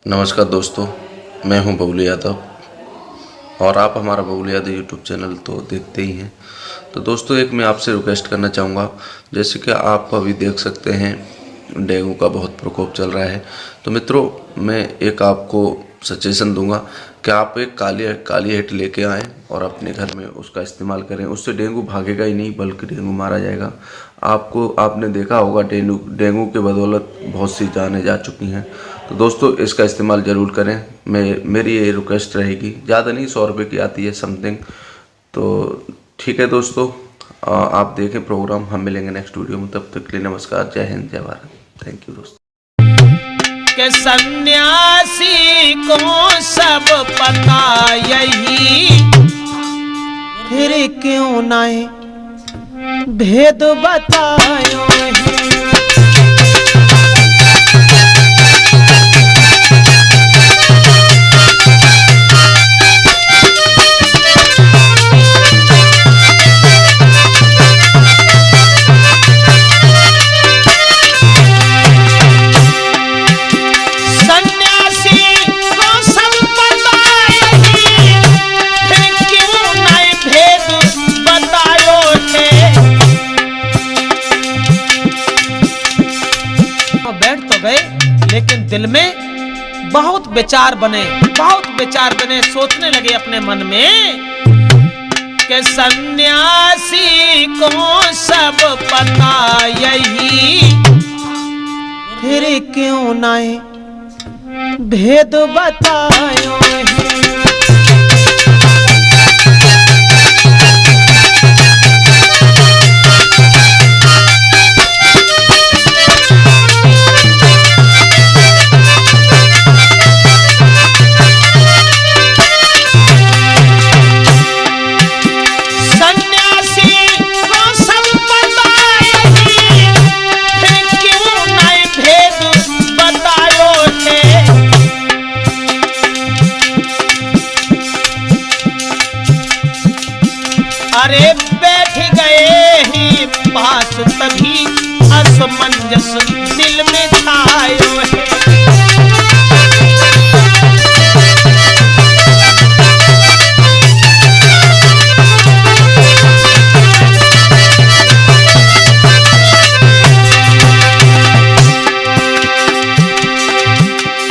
नमस्कार दोस्तों, मैं हूं बबलू यादव और आप हमारा बबलू यादव यूट्यूब चैनल तो देखते ही हैं। तो दोस्तों, एक मैं आपसे रिक्वेस्ट करना चाहूँगा, जैसे कि आप अभी देख सकते हैं डेंगू का बहुत प्रकोप चल रहा है। तो मित्रों, मैं एक आपको सजेशन दूंगा कि आप एक काली हिट लेके आएँ और अपने घर में उसका इस्तेमाल करें। उससे डेंगू भागेगा ही नहीं बल्कि डेंगू मारा जाएगा। आपने देखा होगा डेंगू के बदौलत बहुत सी जानें जा चुकी हैं। तो दोस्तों, इसका इस्तेमाल ज़रूर करें। मेरी ये रिक्वेस्ट रहेगी। ज़्यादा नहीं, 100 रुपये की आती है समथिंग। तो ठीक है दोस्तों, आप देखें प्रोग्राम। हम मिलेंगे नेक्स्ट वीडियो में, तब तक के लिए नमस्कार। जय हिंद, जय भारत। थैंक यू दोस्तों। के सन्यासी को सब पता यही, फिर क्यों नहीं भेद बतायो है। लेकिन दिल में बहुत विचार बने, सोचने लगे अपने मन में कि सन्यासी को सब पता यही, फिर क्यों नहीं भेद बतायो है। अरे बैठ गए ही पास, तभी असमंजस दिल में छायो है।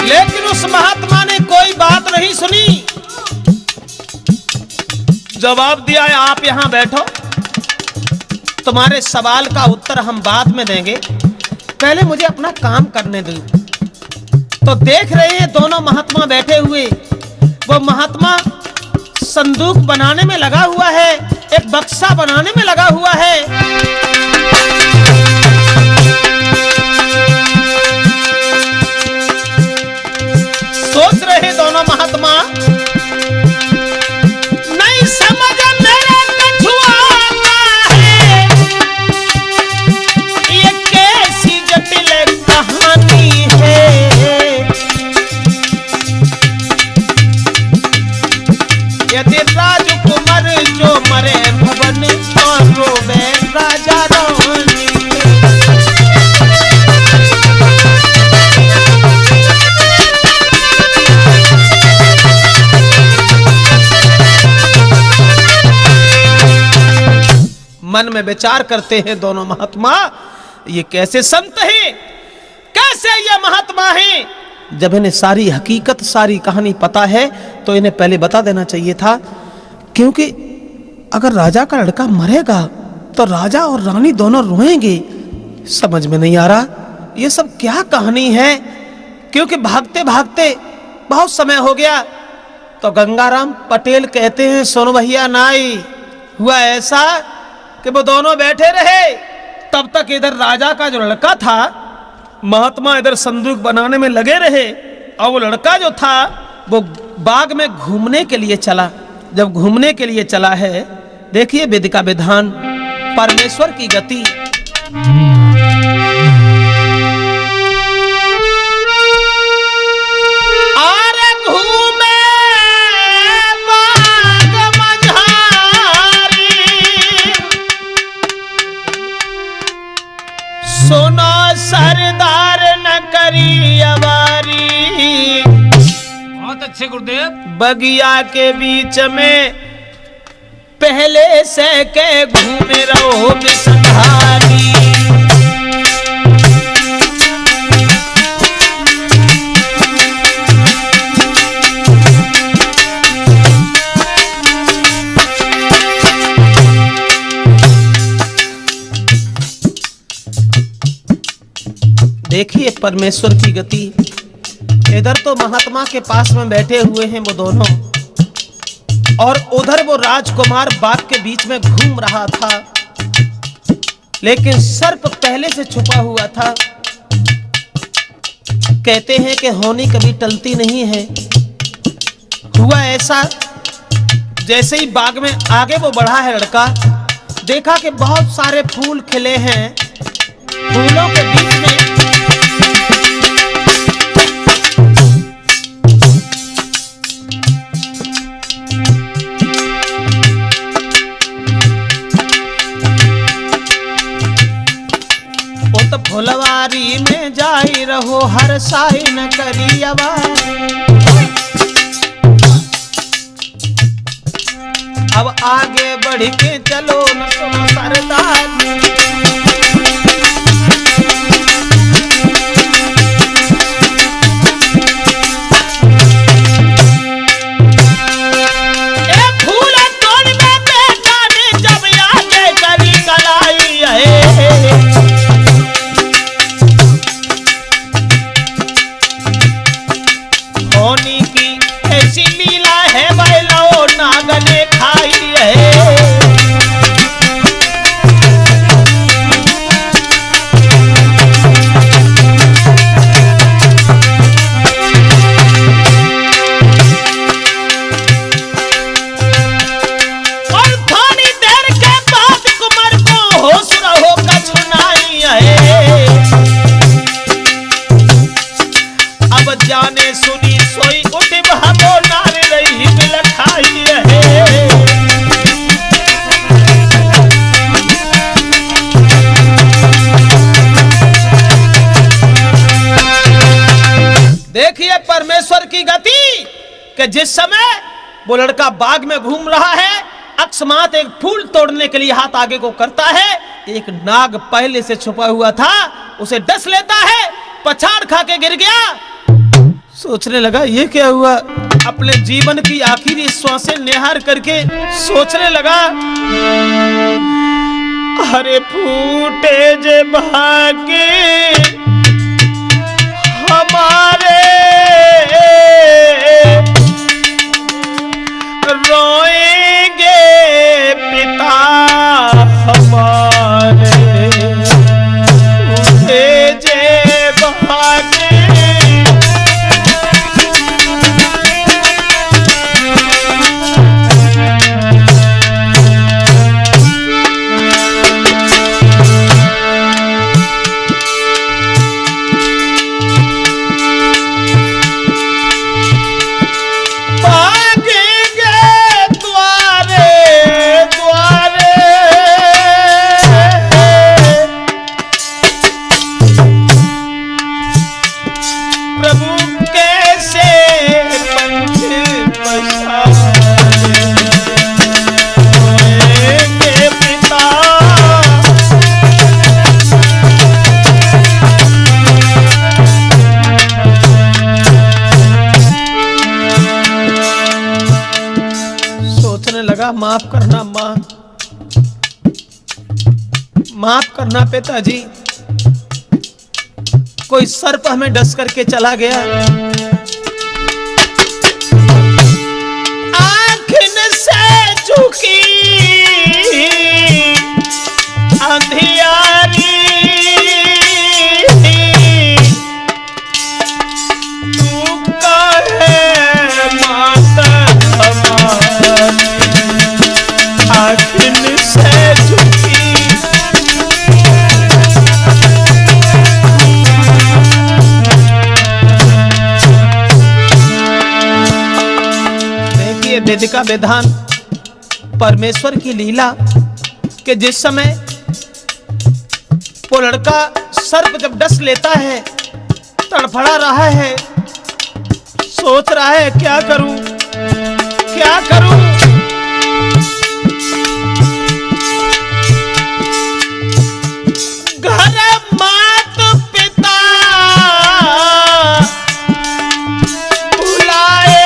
लेकिन उस महात्मा ने कोई बात नहीं सुनी। जवाब दिया है, आप यहां बैठो, तुम्हारे सवाल का उत्तर हम बाद में देंगे, पहले मुझे अपना काम करने दो। तो देख रहे हैं दोनों महात्मा बैठे हुए। वो महात्मा संदूक बनाने में लगा हुआ है, एक बक्सा बनाने में लगा हुआ है। सोच रहे दोनों महात्मा, यदि राजकुमार जो मरे भवन और रोवे राजा रानी। मन में विचार करते हैं दोनों महात्मा, ये कैसे संत हैं, कैसे ये महात्मा हैं। जब इन्हें सारी हकीकत, सारी कहानी पता है तो इन्हें पहले बता देना चाहिए था, क्योंकि अगर राजा का लड़का मरेगा तो राजा और रानी दोनों रोएंगे। समझ में नहीं आ रहा ये सब क्या कहानी है, क्योंकि भागते भागते बहुत समय हो गया। तो गंगाराम पटेल कहते हैं, सुनो भैया नाई, हुआ ऐसा कि वो दोनों बैठे रहे, तब तक इधर राजा का जो लड़का था, महात्मा इधर संदूक बनाने में लगे रहे, और वो लड़का जो था वो बाग में घूमने के लिए चला। जब घूमने के लिए चला है, देखिए विधि का विधान, परमेश्वर की गति। आरे घूमे बाग मझारी, सुनो सरदार न करी अवारी। अच्छे गुरुदेव। बगिया के बीच में पहले से के घूमे रहो विषधारी। देखिए परमेश्वर की गति। इधर तो महात्मा के पास में बैठे हुए हैं वो दोनों, और उधर वो राजकुमार बाग के बीच में घूम रहा था, लेकिन सर्प पहले से छुपा हुआ था। कहते हैं कि होनी कभी टलती नहीं है। हुआ ऐसा, जैसे ही बाग में आगे वो बढ़ा है लड़का, देखा कि बहुत सारे फूल खिले हैं। फूलों के बीच में फुलवारी में जाई रहो, हर साई न करी आवाज। अब आगे बढ़ के चलो न सुनो सरदार। कि जिस समय वो लड़का बाग में घूम रहा है, अकस्मात एक फूल तोड़ने के लिए हाथ आगे को करता है। एक नाग पहले से छुपा हुआ था, उसे डस लेता है, पछाड़ खा के गिर गया। सोचने लगा ये क्या हुआ। अपने जीवन की आखिरी श्वासें निहार करके सोचने लगा, अरे फूटे जे भागे हमारे, रोएंगे पिता हमारे, फूटे जे भागे। माफ करना माँ, माफ करना पिताजी, कोई सर्प हमें डस करके चला गया। आँखिन से झुकी अंधियारी, तू कहे माता हमारी, आँखिन से झुकी। देखिए वेद का विधान, परमेश्वर की लीला कि जिस समय वो लड़का सर्प जब डस लेता है, तड़फड़ा रहा है, सोच रहा है क्या करूं, क्या करूं। घर मात पिता बुलाए,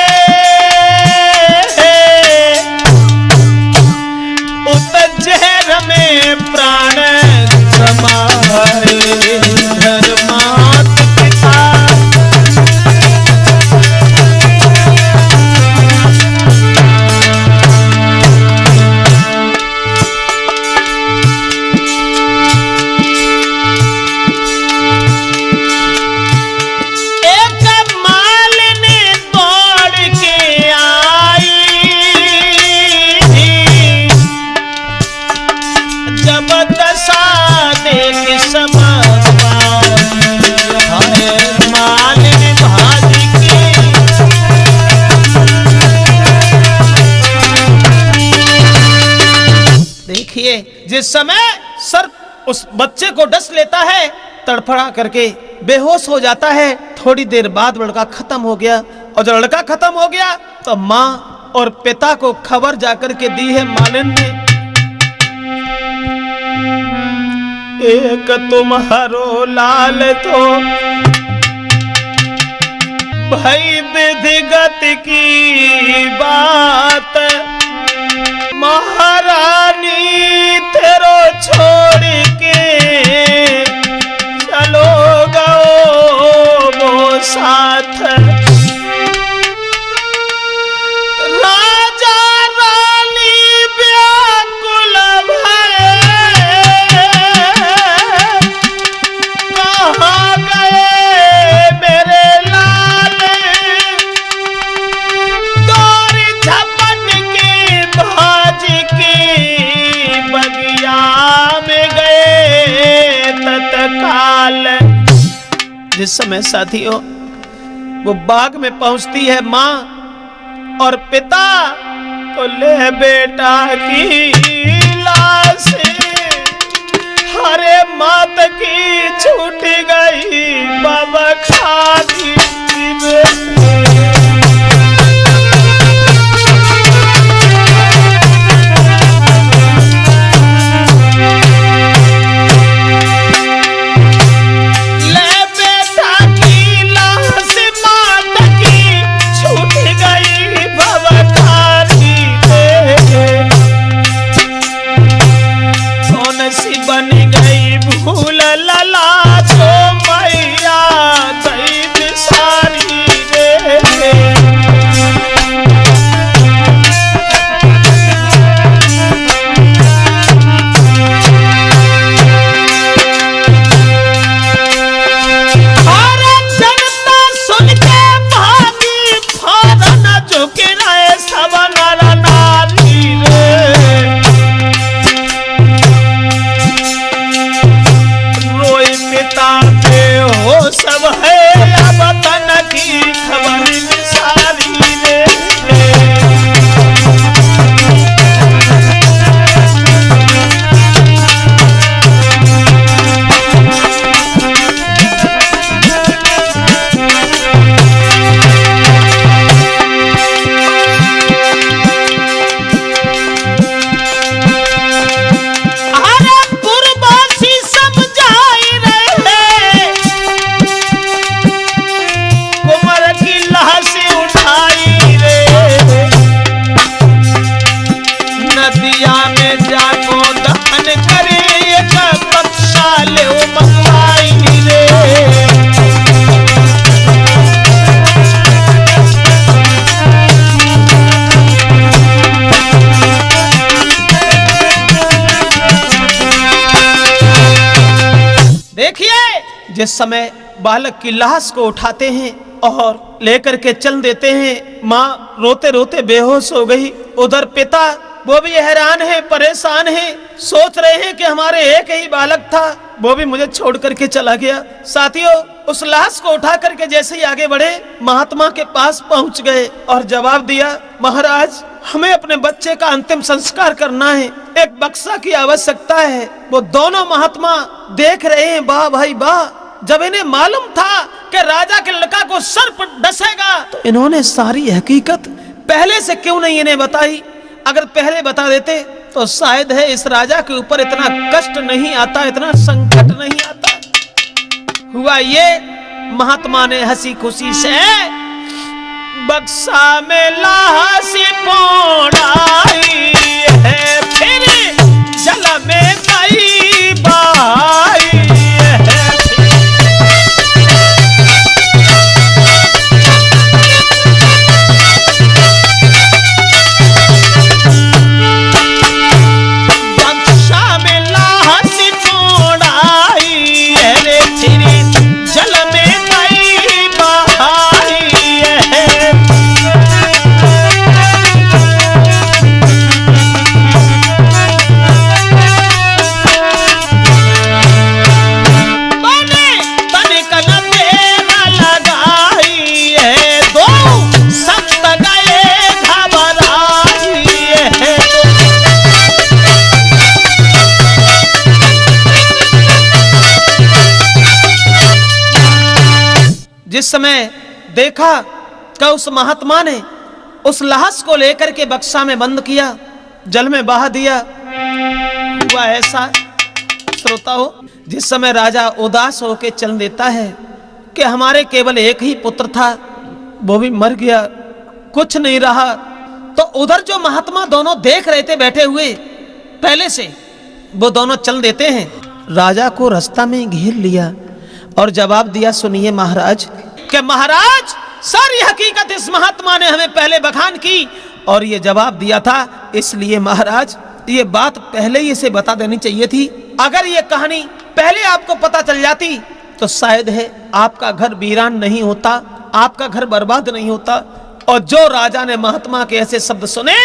उत जहर में प्राण समाए। घर मात पिता जिस समय सर उस बच्चे को डस लेता है, तड़फड़ा करके बेहोश हो जाता है। थोड़ी देर बाद लड़का खत्म हो गया, और जब लड़का खत्म हो गया तो माँ और पिता को खबर जाकर के दी है मालिन ने। एक तुम्हारो लाल तो भाई विधिगत की बात, महारानी तेरो छोड़ के चलो गो वो साथ। राजा रानी व्याकुल भये, कहाँ गए मेरे लाल। दौड़ झपट के भाज के बगिया में गए तत्काल। जिस समय साथियों वो बाग में पहुंचती है माँ और पिता, तो ले बेटा की लाश, हरे मात की छूट गई बाबा खादी। बन गई भूल लला जो मैया दैव सारी रे। अरे जनता सुन के भागी फौरन झुके रहे सब नर नारी रे। हो सब है अब तन की खबर सारी रे। जिस समय बालक की लाश को उठाते हैं और लेकर के चल देते हैं, माँ रोते रोते बेहोश हो गई। उधर पिता वो भी हैरान है, परेशान है, सोच रहे हैं कि हमारे एक ही बालक था, वो भी मुझे छोड़ करके चला गया। साथियों, उस लाश को उठा करके जैसे ही आगे बढ़े, महात्मा के पास पहुंच गए और जवाब दिया, महाराज हमें अपने बच्चे का अंतिम संस्कार करना है, एक बक्सा की आवश्यकता है। वो दोनों महात्मा देख रहे हैं, वाह भाई वाह, जब इन्हें मालूम था कि राजा के लड़का को सर्प डसेगा, तो इन्होंने सारी हकीकत पहले से क्यों नहीं इन्हें बताई? अगर पहले बता देते तो शायद है इस राजा के ऊपर इतना कष्ट नहीं आता, इतना संकट नहीं आता। हुआ ये, महात्मा ने हंसी खुशी से बक्सा में लाशी पोड़ाई है, फिर जल में नई बहाई है। बक्सा में लाशी पोड़ाई है रे, फिर जल में नई बहाई है। जिस समय देखा कि उस महात्मा ने उस लाश को लेकर के बक्सा में बंद किया, जल में बहा दिया, हुआ ऐसा श्रोता हो, जिस समय राजा उदास होकर चल देता है कि हमारे केवल एक ही पुत्र था, वो भी मर गया, कुछ नहीं रहा, तो उधर जो महात्मा दोनों देख रहे थे बैठे हुए पहले से, वो दोनों चल देते हैं। राजा को रास्ता में घेर लिया और जवाब दिया, सुनिए महाराज, कि महाराज सारी हकीकत इस महात्मा ने हमें पहले बखान की और ये जवाब दिया था, इसलिए महाराज ये बात पहले ही इसे बता देनी चाहिए थी। अगर ये कहानी पहले आपको पता चल जाती तो शायद है आपका घर वीरान नहीं होता, आपका घर बर्बाद नहीं होता। और जो राजा ने महात्मा के ऐसे शब्द सुने,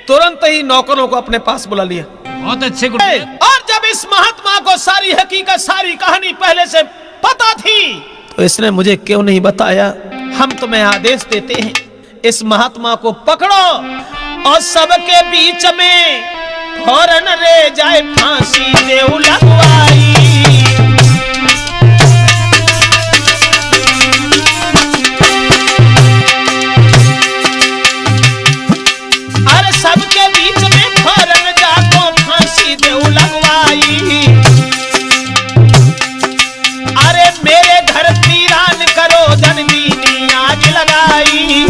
तुरंत ही नौकरों को अपने पास बुला लिया। बहुत अच्छे। और जब इस महात्मा को सारी हकीकत, सारी कहानी पहले से पता थी, तो इसने मुझे क्यों नहीं बताया? हम तुम्हें आदेश देते हैं, इस महात्मा को पकड़ो और सबके बीच में फौरन ले जाए फांसी दे लगवाई। अरे सबके बीच में फौरन जाको फांसी दे लगवाई। अरे मेरे घर वीरान करो जनमीनी आग लगाई।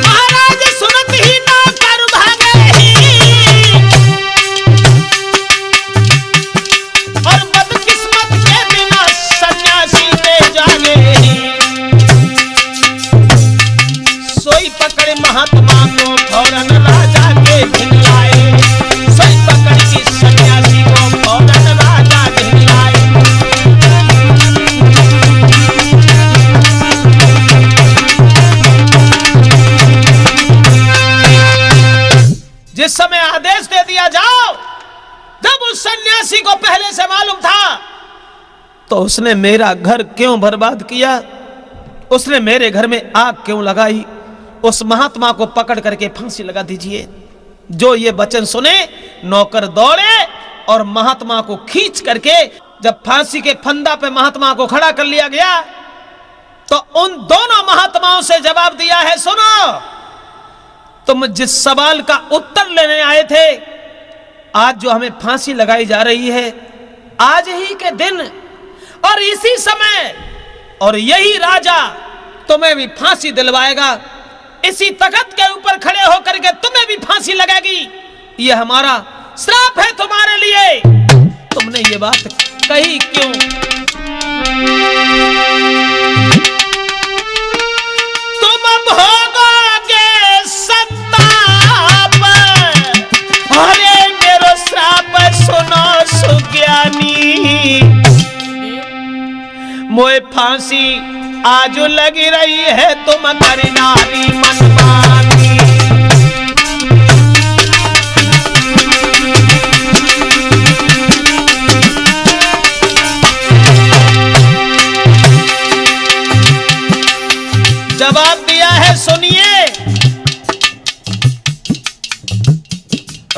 महाराज सुनत ही नौकर भागे और बदकिस्मत के बिना सन्यासी पे जागे। सोई पकड़ महात्मा को फौरन राजा के भिन लाए, सोई पकड़ की सन्यासी को फौरन राजा भिन लाए। जिस समय आदेश दे दिया जाओ, जब उस सन्यासी को पहले से मालूम था, तो उसने मेरा घर क्यों बर्बाद किया, उसने मेरे घर में आग क्यों लगाई। उस महात्मा को पकड़ करके फांसी लगा दीजिए। जो ये वचन सुने, नौकर दौड़े और महात्मा को खींच करके जब फांसी के फंदा पे महात्मा को खड़ा कर लिया गया, तो उन दोनों महात्माओं से जवाब दिया है, सुनो, तुम जिस सवाल का उत्तर लेने आए थे, आज जो हमें फांसी लगाई जा रही है, आज ही के दिन और इसी समय, और यही राजा तुम्हें भी फांसी दिलवाएगा। इसी तख्त के ऊपर खड़े होकर के तुम्हें भी फांसी लगेगी। ये हमारा श्राप है तुम्हारे लिए। तुमने ये बात कही क्यों? तुम भोगोगे संताप, अरे मेरो श्राप सुनो सुज्ञानी। मोए फांसी आज लगी रही है, तुम कर नारी मनमानी। जवाब दिया है,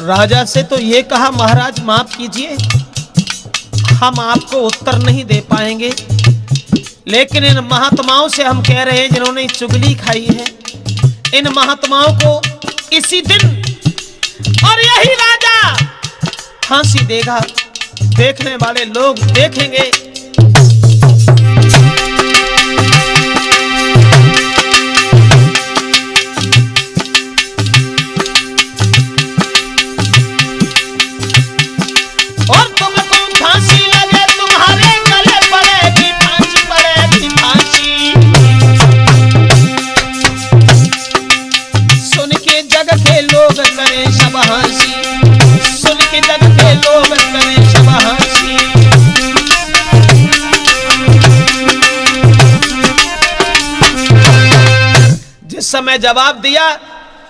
राजा से तो ये कहा, महाराज माफ कीजिए, हम आपको उत्तर नहीं दे पाएंगे, लेकिन इन महात्माओं से हम कह रहे हैं जिन्होंने चुगली खाई है, इन महात्माओं को इसी दिन और यही राजा फांसी देगा। देखने वाले लोग देखेंगे। और तुमको फांसी लगे, तुम्हारे गले पड़ेगी फांसी, पड़ेगी फांसी। सुन के जग के लोग करें सब हंसी, सुन के जग के लोग करें सब हंसी। जिस समय जवाब दिया,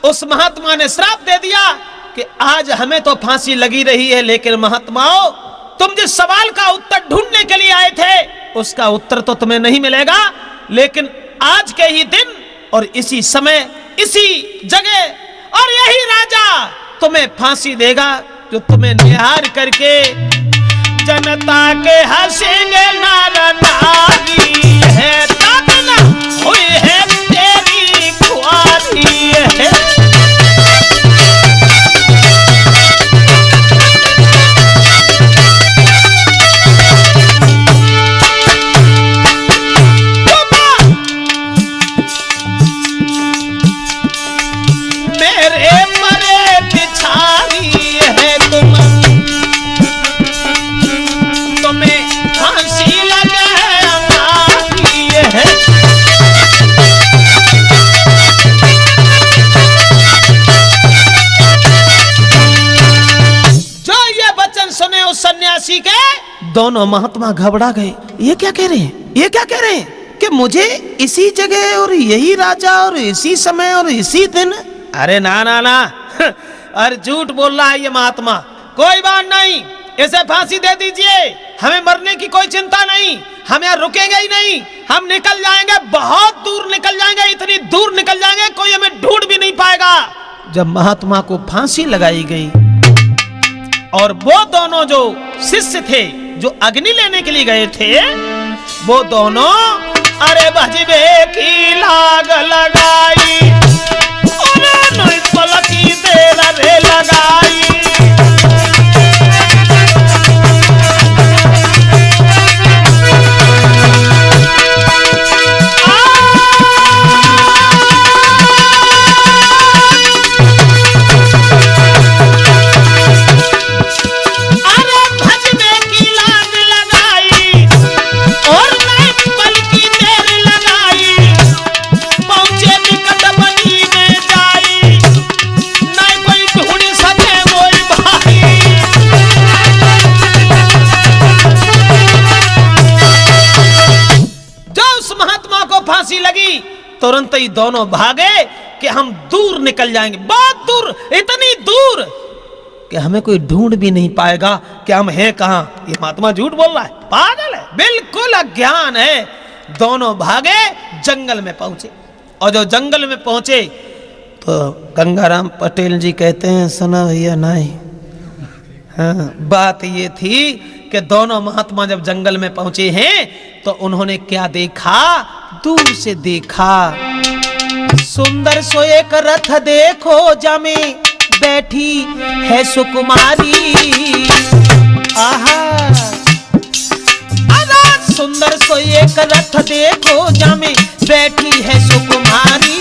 उस महात्मा ने श्राप दे दिया कि आज हमें तो फांसी लगी रही है, लेकिन महात्माओं, तुम जिस सवाल का उत्तर ढूंढने के लिए आए थे उसका उत्तर तो तुम्हें नहीं मिलेगा, लेकिन आज के ही दिन और इसी समय, इसी जगह और यही राजा तुम्हें फांसी देगा, जो तुम्हें निहार करके जनता के हंसेंगे नर नारी है, तातना हुई है तेरी खुआरी है। सन्यासी के दोनों महात्मा घबरा गए। ये क्या कह रहे हैं, ये क्या कह रहे हैं कि मुझे इसी जगह और यही राजा और इसी समय और इसी दिन? अरे ना ना ना, अरे झूठ बोल रहा है ये महात्मा। कोई बात नहीं, इसे फांसी दे दीजिए, हमें मरने की कोई चिंता नहीं, हम यहाँ रुकेंगे ही नहीं, हम निकल जाएंगे, बहुत दूर निकल जाएंगे, इतनी दूर निकल जाएंगे कोई हमें ढूंढ भी नहीं पाएगा। जब महात्मा को फांसी लगाई गई और वो दोनों जो शिष्य थे जो अग्नि लेने के लिए गए थे, वो दोनों अरे भजबे की लाग लगाई, अरे पलकी देर रे लगाई। तुरंत ही दोनों भागे कि हम दूर निकल जाएंगे, बहुत दूर, इतनी दूर कि हमें कोई ढूंढ भी नहीं पाएगा कि हम हैं कहां। ये महात्मा झूठ बोल रहा है, पागल है, बिल्कुल अज्ञान है। दोनों भागे, जंगल में पहुंचे और जो जंगल में पहुंचे तो गंगाराम पटेल जी कहते हैं, सुना भैया नहीं। हाँ, बात ये थी कि दोनों महात्मा जब जंगल में पहुंचे हैं तो उन्होंने क्या देखा, दूर से देखा सुंदर सो एक रथ देखो जामे बैठी है सुकुमारी। आहा, सुंदर सो एक रथ देखो जामे बैठी है सुकुमारी।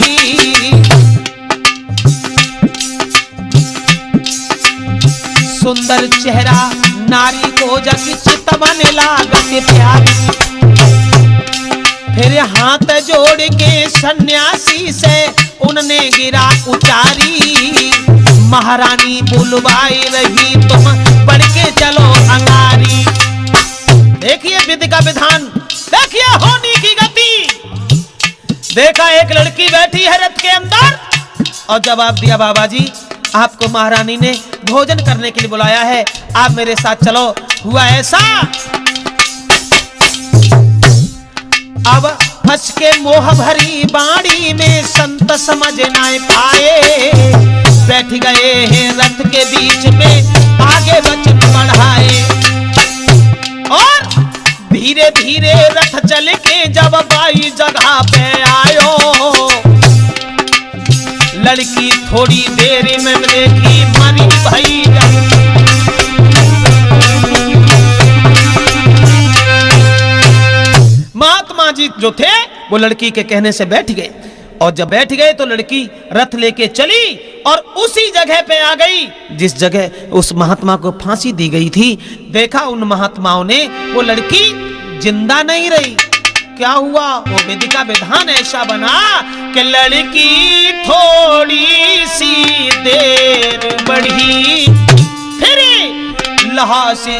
सुंदर चेहरा नारी को जग चित मन लागत प्यारी। फिर हाथ जोड़ के सन्यासी से उनने गिरा उचारी। महारानी बुलवाई रही तुम बढ़ के चलो अंगारी। देखिए विधि का विधान, देखिए होनी की गति। देखा एक लड़की बैठी है रथ के अंदर और जवाब दिया, बाबा जी आपको महारानी ने भोजन करने के लिए बुलाया है, आप मेरे साथ चलो। हुआ ऐसा, अब फंस के मोह भरी बाड़ी में संत समझ ना पाए। बैठ गए हैं रथ के बीच में, आगे वचन बढ़ाए और धीरे धीरे रथ चल के जब बाई जगह पे आयो, लड़की थोड़ी देर में देखी मरी भैया। महात्मा जी जो थे वो लड़की के कहने से बैठ गए, और जब बैठ गए तो लड़की रथ लेके चली और उसी जगह पे आ गई जिस जगह उस महात्मा को फांसी दी गई थी। देखा उन महात्माओं ने वो लड़की जिंदा नहीं रही। क्या हुआ? वो विधि का विधान ऐसा बना कि लड़की थोड़ी सी देर बढ़ी, फिर लहा से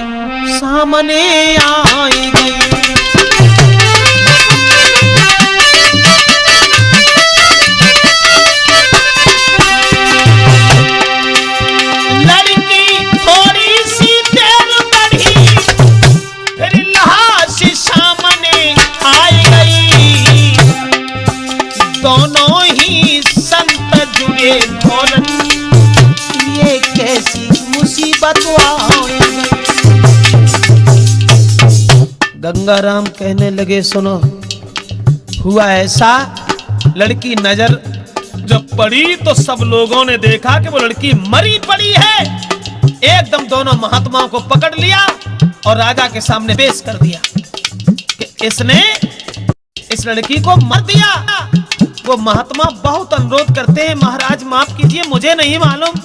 सामने आएगी। दोनों ही संत जुड़े बोलन, ये कैसी मुसीबत गंगाराम कहने लगे, सुनो हुआ ऐसा, लड़की नजर जब पड़ी तो सब लोगों ने देखा कि वो लड़की मरी पड़ी है। एकदम दोनों महात्माओं को पकड़ लिया और राजा के सामने पेश कर दिया कि इसने इस लड़की को मर दिया। वो महात्मा बहुत अनुरोध करते हैं, महाराज माफ कीजिए, मुझे नहीं मालूम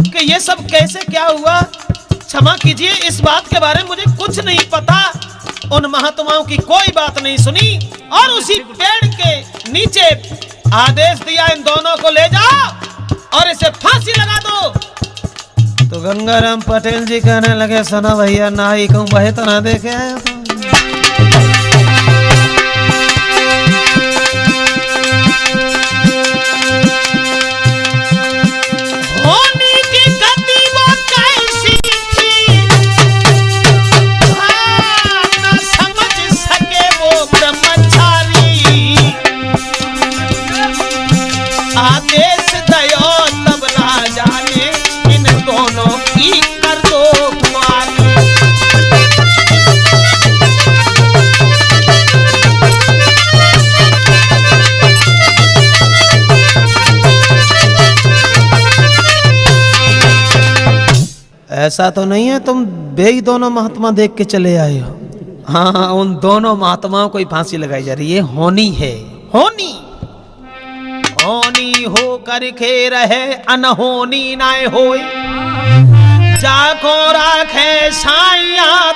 कि ये सब कैसे क्या हुआ, क्षमा कीजिए, इस बात के बारे में मुझे कुछ नहीं पता। उन महात्माओं की कोई बात नहीं सुनी और उसी पेड़ के नीचे आदेश दिया, इन दोनों को ले जाओ और इसे फांसी लगा दो। तो गंगाराम पटेल जी कहने लगे, सुना भैया, ना ही कहूँ बहे तो ना देखे आया था। आदेश दयो तब ना जाने, इन दोनों की कर दो मारी। ऐसा तो नहीं है तुम बेई दोनों महात्मा देख के चले आए हो? हाँ, उन दोनों महात्माओं को ही फांसी लगाई जा रही है। होनी है, होनी होनी हो करके रहे, अनहोनी ना होए, जाको राखे साइया